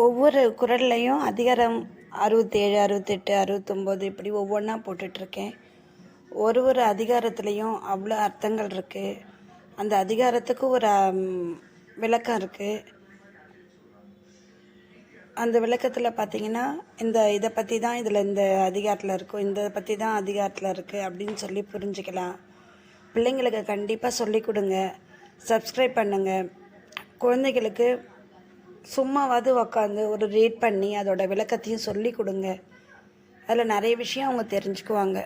ஒவ்வொரு குறள்லையும் அதிகாரம் 67, 68, 69 இப்படி ஒவ்வொன்றா போட்டுட்ருக்கேன். ஒரு அதிகாரத்துலேயும் அவ்வளோ அர்த்தங்கள் இருக்குது. அந்த அதிகாரத்துக்கு ஒரு விளக்கம் இருக்குது. அந்த விளக்கத்தில் பார்த்திங்கன்னா இதை பற்றி தான் இதில் இந்த அதிகாரத்தில் இருக்கும், இந்த பற்றி தான் அதிகாரத்தில் இருக்குது அப்படின்னு சொல்லி புரிஞ்சுக்கலாம். பிள்ளைங்களுக்கு கண்டிப்பாக சொல்லிக் கொடுங்க, சப்ஸ்கிரைப் பண்ணுங்கள். குழந்தைகளுக்கு சும்மாவாவது உக்காந்து ஒரு ரீட் பண்ணி அதோட விளக்கத்தையும் சொல்லி கொடுங்க. அதில் நிறைய விஷயம் அவங்க தெரிஞ்சுக்குவாங்க.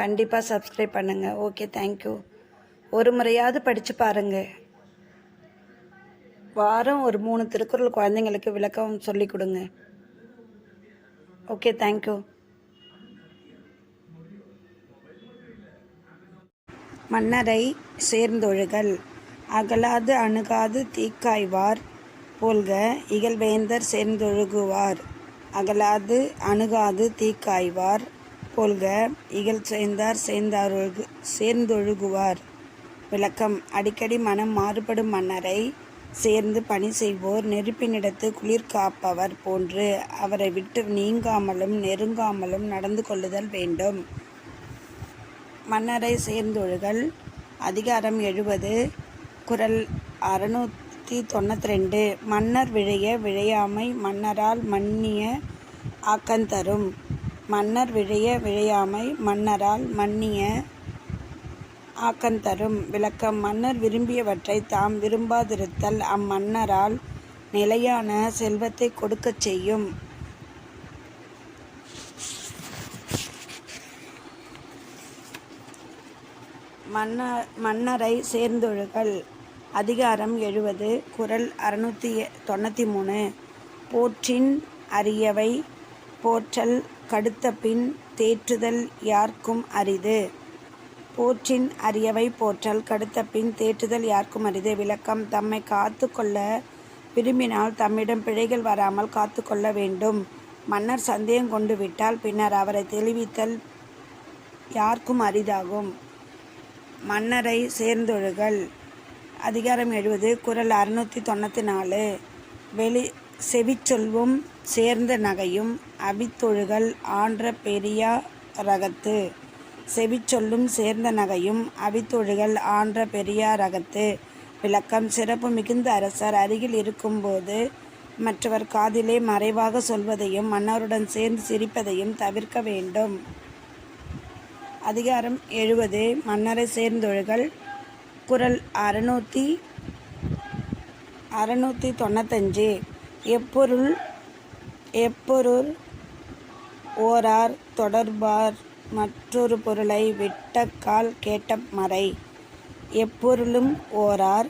கண்டிப்பாக சப்ஸ்கிரைப் பண்ணுங்கள். Okay, thank you. ஒரு முறையாவது படித்து பாருங்கள். வாரம் ஒரு 3 திருக்குறள் குழந்தைங்களுக்கு விளக்கம் சொல்லி கொடுங்க. Okay, thank you. மன்னரை சேர்ந்தொழுகல். அகலாது அணுகாது தீக்காய்வார் போல்க இகழ்வேந்தர் சேர்ந்தொழுகுவார். அகலாது அணுகாது தீக்காய்வார் போல்க இகழ் சேர்ந்தார் சேர்ந்தொழுகுவார். விளக்கம். அடிக்கடி மனம் மாறுபடும் மன்னரை சேர்ந்து பணி செய்வோர் நெருப்பினிடத்து குளிர் காப்பவர் போன்று அவரை விட்டு நீங்காமலும் நெருங்காமலும் நடந்து கொள்ளுதல் வேண்டும். மன்னரை சேர்ந்தொழுகல். அதிகாரம் 70, குறள் 692. மன்னர் விழைய விழையாமை மன்னரால் மன்னிய ஆக்கந்தரும். மன்னர் விழைய விழையாமை மன்னரால் மன்னிய ஆக்கந்தரும். விளக்கம். மன்னர் விரும்பியவற்றை தாம் விரும்பாதிருத்தல் அம்மன்னரால் நிலையான செல்வத்தை கொடுக்கச் செய்யும். மன்னரை சேர்ந்தொழுகல். அதிகாரம் 70, குறள் 693. போற்றின் அரியவை போற்றல் கடுத்தபின் தேற்றுதல் யார்க்கும் அரிது. போற்றின் அரியவை போற்றல் கடுத்தபின் தேற்றுதல் யார்க்கும் அரிது. விளக்கம். தம்மை காத்து கொள்ள விரும்பினால் தம்மிடம் பிழைகள் வராமல் காத்து கொள்ள வேண்டும். மன்னர் சந்தேகம் கொண்டு விட்டால் பின்னர் அவரை தெளிவித்தல் யார்க்கும் அரிதாகும். மன்னரை சேர்ந்தொழுகல். அதிகாரம் 70, குறள் 694. செவிச்சொல்வும் சேர்ந்த நகையும் அவித்தொழுகல் ஆன்ற பெரியா ரகத்து. செவிச்சொல்லும் சேர்ந்த நகையும் அவித்தொழுகல் ஆன்ற பெரியா ரகத்து. விளக்கம். சிறப்பு மிகுந்த அரசர் அருகில் இருக்கும்போது மற்றவர் காதிலே மறைவாக சொல்வதையும் மன்னருடன் சேர்ந்து சிரிப்பதையும் தவிர்க்க வேண்டும். அதிகாரம் 70, மன்னரை சேர்ந்தொழுகல். குறள் 695. எப்பொருள் ஓரார் தொடர்பார் மற்றொரு பொருளை விட்டக்கால் கேட்ட மறை. எப்பொருளும் ஓரார்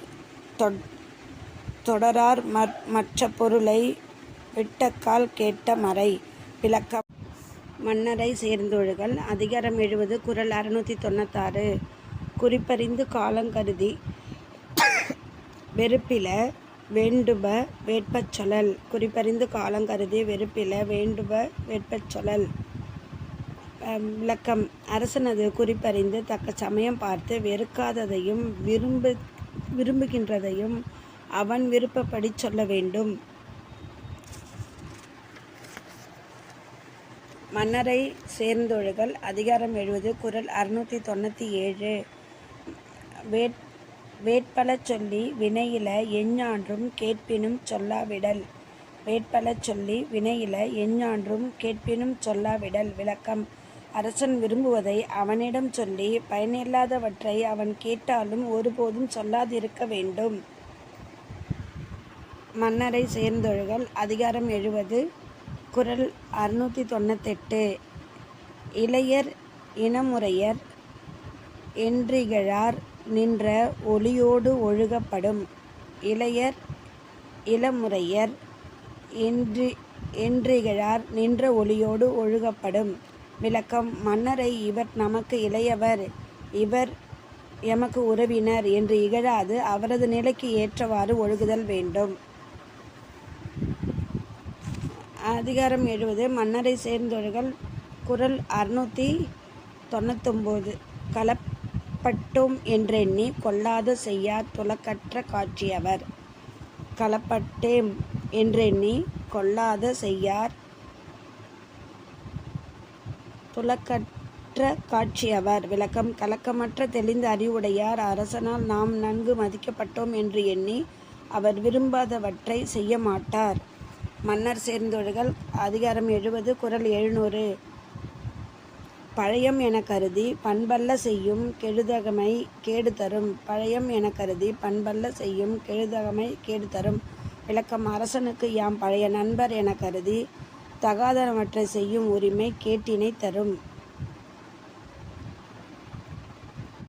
தொடரார் மற்ற பொருளை விட்டக்கால் கேட்ட மறை. விளக்கம். மன்னரை சேர்ந்தொழுகல். அதிகாரம் 70, குறள் 696. குறிப்பறிந்து காலங்கருதி வெறுப்பில வேண்டுப வேட்பச் சொலல். குறிப்பறிந்து காலங்கருதி வெறுப்பில வேண்டுப வேட்பச் சொலல். விளக்கம். அரசனது குறிப்பறிந்து தக்க சமயம் பார்த்து வெறுக்காததையும் விரும்புகின்றதையும் அவன் விருப்பப்படி சொல்ல வேண்டும். மன்னரை சேர்ந்தொழுகல். அதிகாரம் 70, குறள் 697. வேட்பல சொல்லி வினையில எஞ்ஞான்றும் கேட்பினும் சொல்லாவிடல். வேட்பல சொல்லி வினையில எஞ்ஞான்றும் கேட்பினும் சொல்லாவிடல். விளக்கம். அரசன் விரும்புவதை அவனிடம் சொல்லி பயனில்லாதவற்றை அவன் கேட்டாலும் ஒருபோதும் சொல்லாதிருக்க வேண்டும். மன்னரை சேர்ந்தொழுகல். அதிகாரம் 70, குறள் 698. இளையர் இனமுறையர் என்றிகழார் நின்ற ஒளியோடு ஒழுகப்படும். இளையர் இளமுறையர் என்றிகழார் நின்ற ஒளியோடு ஒழுகப்படும். விளக்கம். மன்னரை இவர் நமக்கு இளையவர், இவர் எமக்கு உறவினர் என்று இகழாது அவரது நிலைக்கு ஏற்றவாறு ஒழுகுதல் வேண்டும். அதிகாரம் 70, மன்னரை சேர்ந்தொழுகல். குறள் 699. 99. களப்பட்டோம் என்றெண்ணி கொள்ளாத செய்யார் துலக்கற்ற காட்சியவர். களப்பட்டேம் என்றெண்ணி கொள்ளாத செய்யார் துலக்கற்ற காட்சியவர். விளக்கம்: கலக்கமற்ற தெளிந்த அறிவுடையார் அரசனால் நாம் நன்கு மதிக்கப்பட்டோம் என்று எண்ணி அவர் விரும்பாதவற்றை செய்ய மாட்டார். மன்னர் சேர்ந்தொழுகல். அதிகாரம் 70, குறள் 700. பழையம் என கருதி பண்பல்ல செய்யும் கெழுதகமை கேடு தரும். பழையம் என கருதி பண்பல்ல செய்யும் கெழுதகமை கேடு தரும். விளக்கம்: அரசனுக்கு யாம் பழைய நண்பர் என கருதி தகாதனவற்றை செய்யும் உரிமை கேட்டினை தரும்.